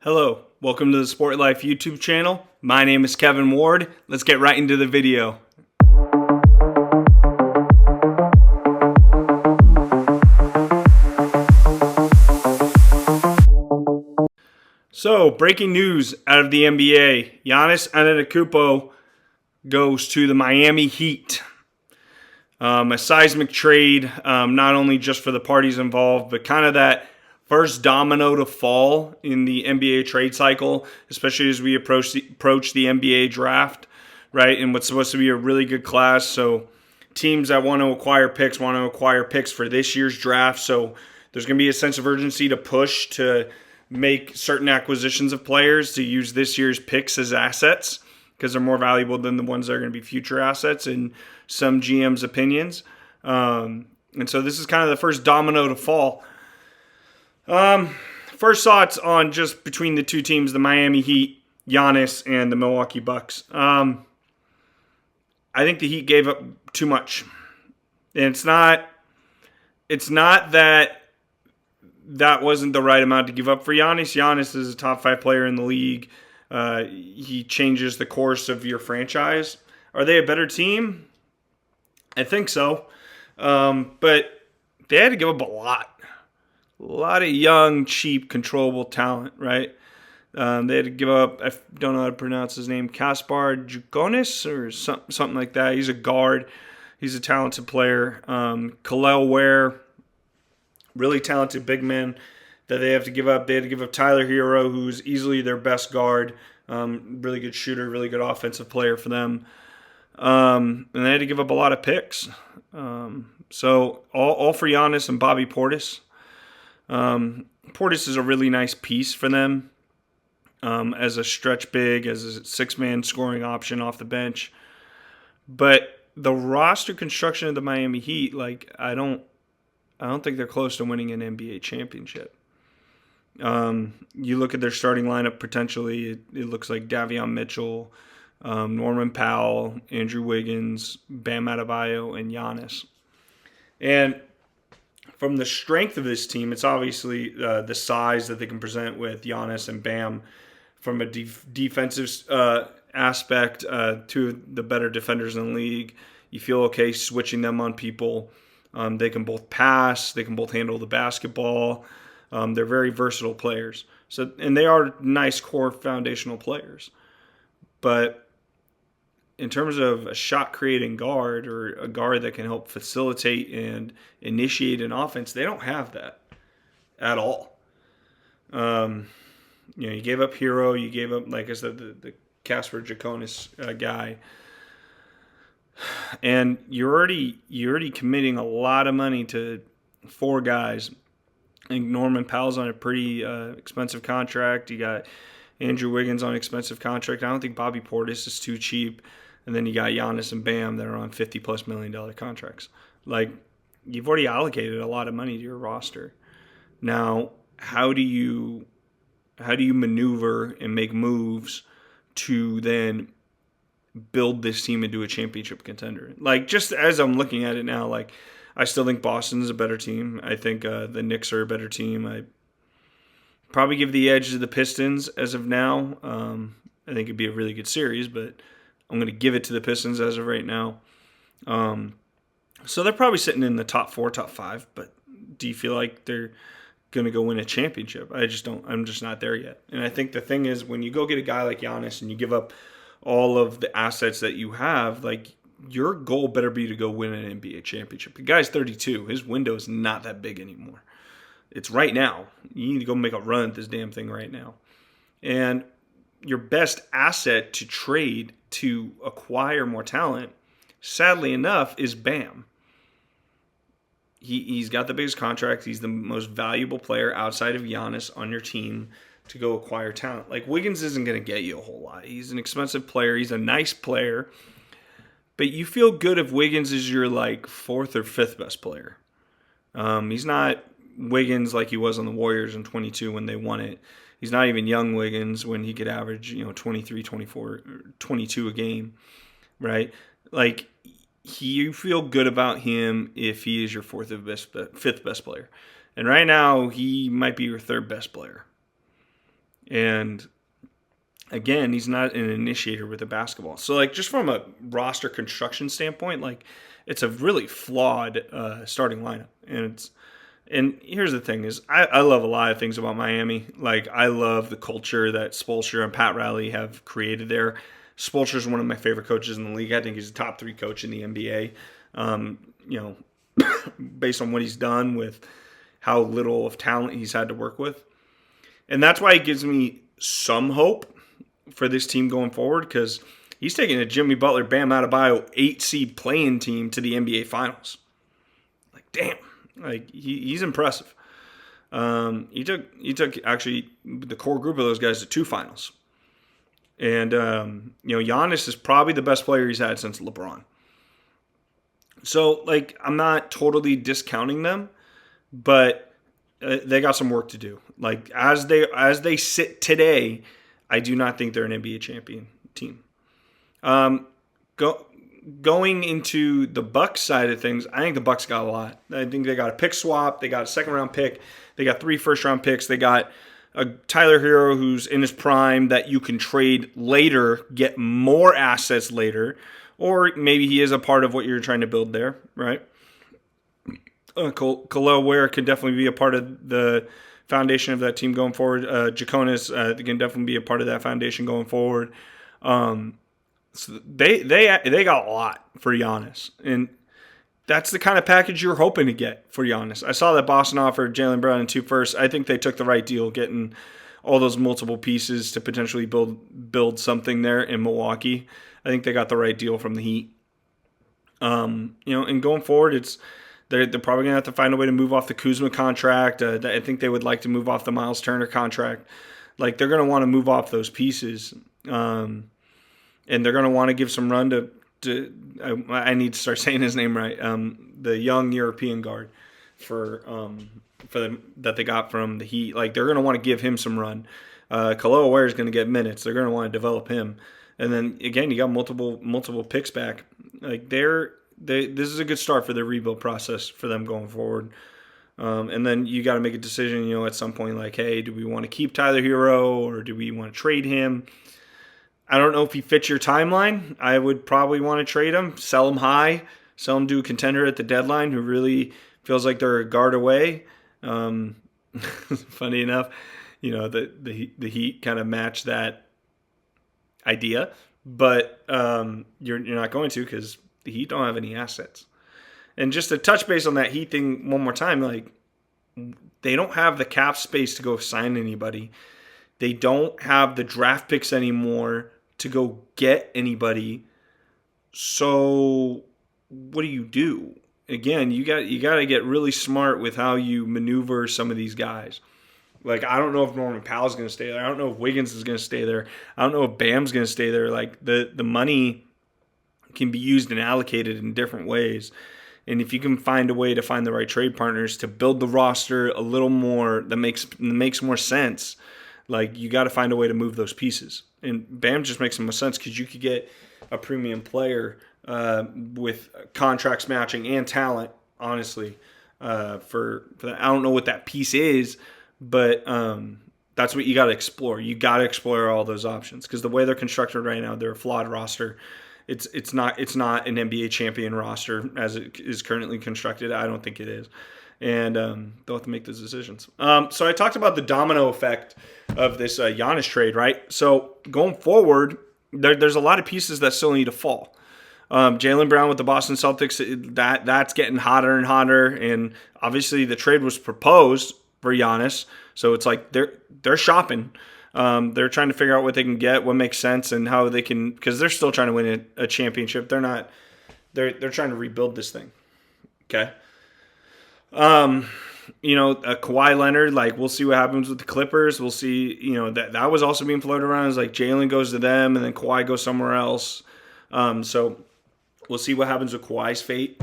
Hello, welcome to the Sport Life YouTube channel. My name is Kevin Ward. Let's get right into the video. So, breaking news out of the NBA. Giannis Antetokounmpo goes to the Miami Heat. A seismic trade, not only just for the parties involved, but kind of that first domino to fall in the NBA trade cycle, especially as we approach the NBA draft, right? And what's supposed to be a really good class. So teams that want to acquire picks for this year's draft. So there's going to be a sense of urgency to push to make certain acquisitions of players to use this year's picks as assets because they're more valuable than the ones that are going to be future assets in some GM's opinions. And so this is kind of the first domino to fall. First thoughts on just between the two teams, the Miami Heat, Giannis, and the Milwaukee Bucks. I think the Heat gave up too much. And it's not that wasn't the right amount to give up for Giannis. Giannis is a top 5 player in the league. He changes the course of your franchise. Are they a better team? I think so. But they had to give up a lot. A lot of young, cheap, controllable talent, right? They had to give up, I don't know how to pronounce his name, Kaspar Giannis or something like that. He's a guard. He's a talented player. Khalil Ware, really talented big man that they have to give up. They had to give up Tyler Hero, who's easily their best guard. Really good shooter, really good offensive player for them. And they had to give up a lot of picks. So all for Giannis and Bobby Portis. Portis is a really nice piece for them as a stretch big, as a 6-man scoring option off the bench. But the roster construction of the Miami Heat, I don't think they're close to winning an NBA championship. You look at their starting lineup potentially, it looks like Davion Mitchell, Norman Powell, Andrew Wiggins, Bam Adebayo, and Giannis. And from the strength of this team, it's obviously the size that they can present with Giannis and Bam. From a defensive aspect, two of the better defenders in the league. You feel okay switching them on people. They can both pass. They can both handle the basketball. They're very versatile players. And they are nice core foundational players. But in terms of a shot-creating guard or a guard that can help facilitate and initiate an offense, they don't have that at all. You gave up Hero, you gave up, like I said, the Kaspar Giannis guy, and you're already committing a lot of money to 4 guys. I think Norman Powell's on a pretty expensive contract. You got Andrew Wiggins on an expensive contract. I don't think Bobby Portis is too cheap. And then you got Giannis and Bam that are on $50+ million contracts. You've already allocated a lot of money to your roster. Now, how do you maneuver and make moves to then build this team into a championship contender? Just as I'm looking at it now, I still think Boston's a better team. I think the Knicks are a better team. I probably give the edge to the Pistons as of now. I think it'd be a really good series, but I'm going to give it to the Pistons as of right now. So they're probably sitting in the top 4, top 5, but do you feel like they're going to go win a championship? I just don't. I'm just not there yet. And I think the thing is, when you go get a guy like Giannis and you give up all of the assets that you have, your goal better be to go win an NBA championship. The guy's 32. His window is not that big anymore. It's right now. You need to go make a run at this damn thing right now. And your best asset to trade to acquire more talent, sadly enough, is Bam. He's got the biggest contract. He's the most valuable player outside of Giannis on your team to go acquire talent. Wiggins isn't going to get you a whole lot. He's an expensive player. He's a nice player. But you feel good if Wiggins is your 4th or 5th best player. He's not Wiggins like he was on the Warriors in 22 when they won it. He's not even young Wiggins when he could average, 23, 24, 22 a game, right? You feel good about him if he is your 4th or 5th best player. And right now, he might be your 3rd best player. And again, he's not an initiator with the basketball. So, like, just from a roster construction standpoint, like, it's a really flawed starting lineup. And here's the thing is I love a lot of things about Miami. Like, I love the culture that Spoelstra and Pat Riley have created there. Spoelstra is one of my favorite coaches in the league. I think he's a top 3 coach in the NBA. You know, based on what he's done with how little of talent he's had to work with. And that's why it gives me some hope for this team going forward, because he's taking a Jimmy Butler, Bam Adebayo 8-seed play-in team to the NBA Finals. Like, damn. Like, he's impressive. He took actually the core group of those guys to 2 finals. And, Giannis is probably the best player he's had since LeBron. So, like, I'm not totally discounting them, but they got some work to do. Like, as they sit today, I do not think they're an NBA champion team. Going into the Bucks side of things, I think the Bucks got a lot. I think they got a pick swap. They got a second-round pick. They got 3 first-round picks. They got a Tyler Hero who's in his prime that you can trade later, get more assets later, or maybe he is a part of what you're trying to build there, right? Khalil Ware could definitely be a part of the foundation of that team going forward. Giannis can definitely be a part of that foundation going forward. So they got a lot for Giannis, and that's the kind of package you're hoping to get for Giannis. I saw that Boston offered Jaylen Brown and 2 firsts. I think they took the right deal, getting all those multiple pieces to potentially build something there in Milwaukee. I think they got the right deal from the Heat. And going forward, they're probably gonna have to find a way to move off the Kuzma contract. I think they would like to move off the Miles Turner contract. Like, they're gonna want to move off those pieces, and they're gonna want to give some run to I need to start saying his name right. The young European guard for them that they got from the Heat. Like, they're gonna want to give him some run. Khalil Ware is gonna get minutes. They're gonna want to develop him. And then again, you got multiple picks back. Like, this is a good start for the rebuild process for them going forward. And then you got to make a decision, at some point, like, hey, do we want to keep Tyler Hero or do we want to trade him? I don't know if he fits your timeline. I would probably want to trade him, sell him high, sell him to a contender at the deadline who really feels like they're a guard away. Funny enough, the Heat kind of match that idea, but you're not going to, because the Heat don't have any assets. And just to touch base on that Heat thing one more time, like, they don't have the cap space to go sign anybody. They don't have the draft picks anymore to go get anybody. So what do? Again, you got to get really smart with how you maneuver some of these guys. Like, I don't know if Norman Powell's going to stay there. I don't know if Wiggins is going to stay there. I don't know if Bam's going to stay there. Like, the money can be used and allocated in different ways. And if you can find a way to find the right trade partners to build the roster a little more that makes more sense, like, you got to find a way to move those pieces. And Bam just makes the most sense because you could get a premium player with contracts matching and talent, honestly, for that. I don't know what that piece is, but that's what you got to explore. You got to explore all those options, because the way they're constructed right now, they're a flawed roster. It's not an NBA champion roster as it is currently constructed. I don't think it is, and they'll have to make those decisions. So I talked about the domino effect of this Giannis trade, right? So going forward, there's a lot of pieces that still need to fall. Jaylen Brown with the Boston Celtics, that's getting hotter and hotter, and obviously the trade was proposed for Giannis, so it's like they're shopping. They're trying to figure out what they can get, what makes sense, and how they can, because they're still trying to win a championship. They're trying to rebuild this thing. Okay. Kawhi Leonard, like, we'll see what happens with the Clippers. We'll see, that was also being floated around as, like, Jalen goes to them and then Kawhi goes somewhere else. So we'll see what happens with Kawhi's fate.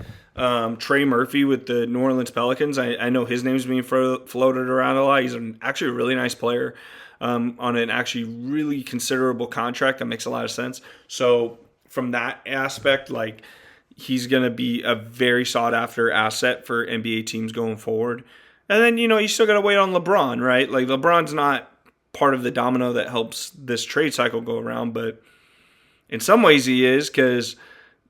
Trey Murphy with the New Orleans Pelicans, I know his name's being floated around a lot. He's actually a really nice player. On an actually really considerable contract that makes a lot of sense. So from that aspect, like, he's going to be a very sought-after asset for NBA teams going forward. And then, you still got to wait on LeBron, right? Like, LeBron's not part of the domino that helps this trade cycle go around. But in some ways he is, because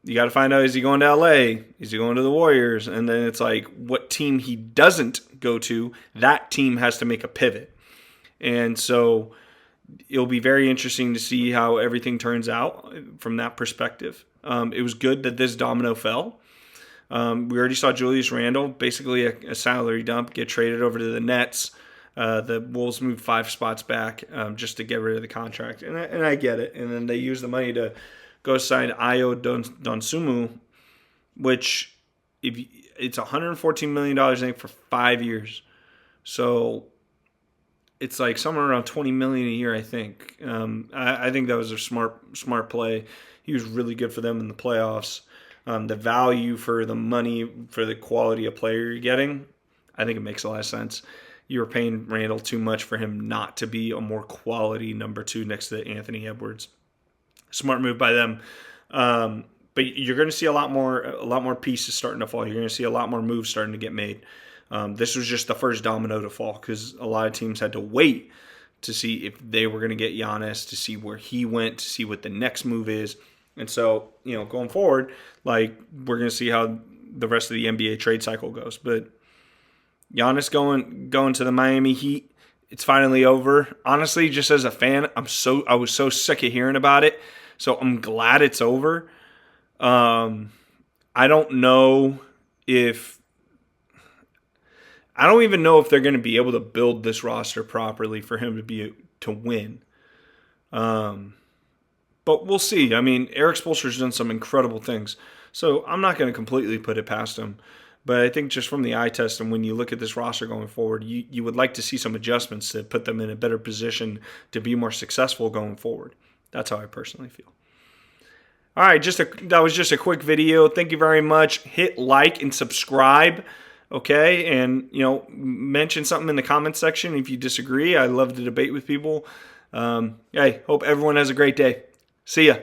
you got to find out, is he going to LA? Is he going to the Warriors? And then it's like, what team he doesn't go to, that team has to make a pivot. And so it'll be very interesting to see how everything turns out from that perspective. It was good that this domino fell. We already saw Julius Randle, basically a salary dump, get traded over to the Nets. The Wolves moved 5 spots back just to get rid of the contract. And I get it. And then they used the money to go sign Ayo Dosunmu, which it's $114 million, I think, for 5 years. So it's like somewhere around $20 million a year, I think. I think that was a smart play. He was really good for them in the playoffs. The value for the money, for the quality of player you're getting, I think it makes a lot of sense. You were paying Randall too much for him not to be a more quality number 2 next to Anthony Edwards. Smart move by them. But you're going to see a lot more pieces starting to fall. You're going to see a lot more moves starting to get made. This was just the first domino to fall, because a lot of teams had to wait to see if they were going to get Giannis, to see where he went, to see what the next move is. And so, going forward, like, we're going to see how the rest of the NBA trade cycle goes. But Giannis going to the Miami Heat, it's finally over. Honestly, just as a fan, I was so sick of hearing about it. So I'm glad it's over. I don't even know if they're going to be able to build this roster properly for him to win. But we'll see. I mean, Eric Spoelstra's done some incredible things, so I'm not going to completely put it past him. But I think just from the eye test, and when you look at this roster going forward, you would like to see some adjustments to put them in a better position to be more successful going forward. That's how I personally feel. All right, that was just a quick video. Thank you very much. Hit like and subscribe, okay? And, mention something in the comments section if you disagree. I love to debate with people. Hey, hope everyone has a great day. See ya.